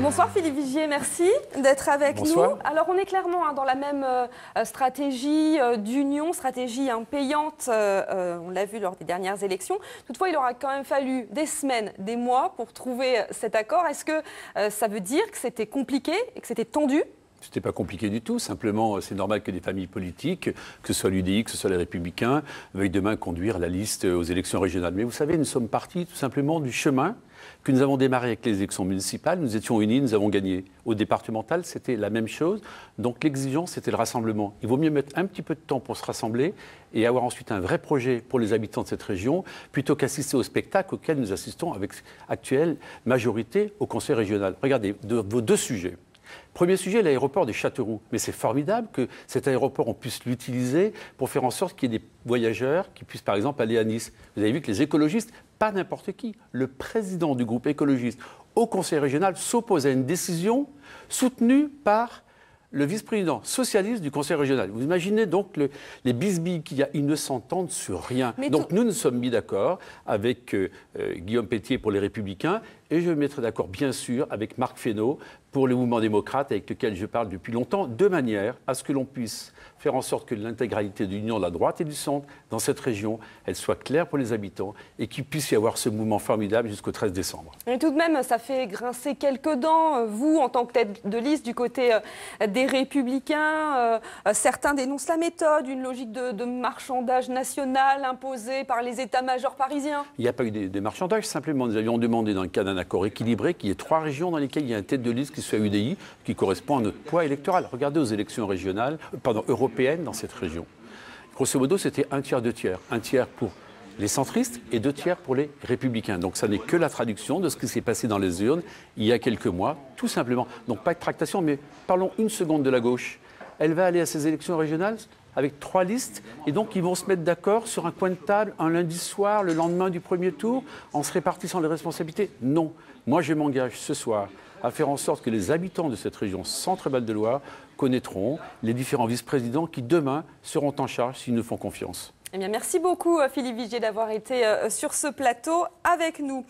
Bonsoir Philippe Vigier, merci d'être avec Bonsoir. nous. Alors on est clairement dans la même stratégie d'union, stratégie payante, on l'a vu lors des dernières élections. Toutefois, il aura quand même fallu des semaines, des mois pour trouver cet accord. Est-ce que ça veut dire que c'était compliqué et que c'était tendu ? C'était pas compliqué du tout. Simplement, c'est normal que des familles politiques, que ce soit l'UDI, que ce soit les Républicains, veuillent demain conduire la liste aux élections régionales. Mais vous savez, nous sommes partis tout simplement du chemin que nous avons démarré avec les élections municipales. Nous étions unis, nous avons gagné. Au départemental, c'était la même chose. Donc l'exigence, c'était le rassemblement. Il vaut mieux mettre un petit peu de temps pour se rassembler et avoir ensuite un vrai projet pour les habitants de cette région, plutôt qu'assister au spectacle auquel nous assistons avec actuelle majorité au Conseil régional. Regardez, vos deux sujets. Premier sujet, l'aéroport de Châteauroux. Mais c'est formidable que cet aéroport, on puisse l'utiliser pour faire en sorte qu'il y ait des voyageurs qui puissent par exemple aller à Nice. Vous avez vu que les écologistes, pas n'importe qui, le président du groupe écologiste au Conseil régional s'oppose à une décision soutenue par le vice-président socialiste du Conseil régional. Vous imaginez donc les bisbilles qu'il y a, ils ne s'entendent sur rien. Donc nous nous sommes mis d'accord avec Guillaume Pétier pour les Républicains et je me mettrai d'accord bien sûr avec Marc Fesneau pour le mouvement démocrate avec lequel je parle depuis longtemps, de manière à ce que l'on puisse faire en sorte que l'intégralité de l'union de la droite et du centre dans cette région, elle soit claire pour les habitants et qu'il puisse y avoir ce mouvement formidable jusqu'au 13 décembre. Mais tout de même, ça fait grincer quelques dents. Vous, en tant que tête de liste du côté des Républicains, certains dénoncent la méthode, une logique de marchandage national imposée par les états-majors parisiens. Il n'y a pas eu des marchandages, simplement nous avions demandé dans le cadre d'un accord équilibré qu'il y ait 3 régions dans lesquelles il y a une tête de liste qui soit UDI, qui correspond à notre poids électoral. Regardez aux élections régionales, européennes dans cette région. Grosso modo, c'était 1 tiers, 2 tiers. 1 tiers pour les centristes et 2 tiers pour les républicains. Donc ça n'est que la traduction de ce qui s'est passé dans les urnes il y a quelques mois, tout simplement. Donc pas de tractation, mais parlons une seconde de la gauche. Elle va aller à ces élections régionales avec 3 listes, et donc ils vont se mettre d'accord sur un coin de table un lundi soir, le lendemain du premier tour, en se répartissant les responsabilités. Non. Moi, je m'engage ce soir à faire en sorte que les habitants de cette région Centre-Val de Loire connaîtront les différents vice-présidents qui, demain, seront en charge s'ils nous font confiance. Eh bien, merci beaucoup, Philippe Vigier, d'avoir été sur ce plateau avec nous.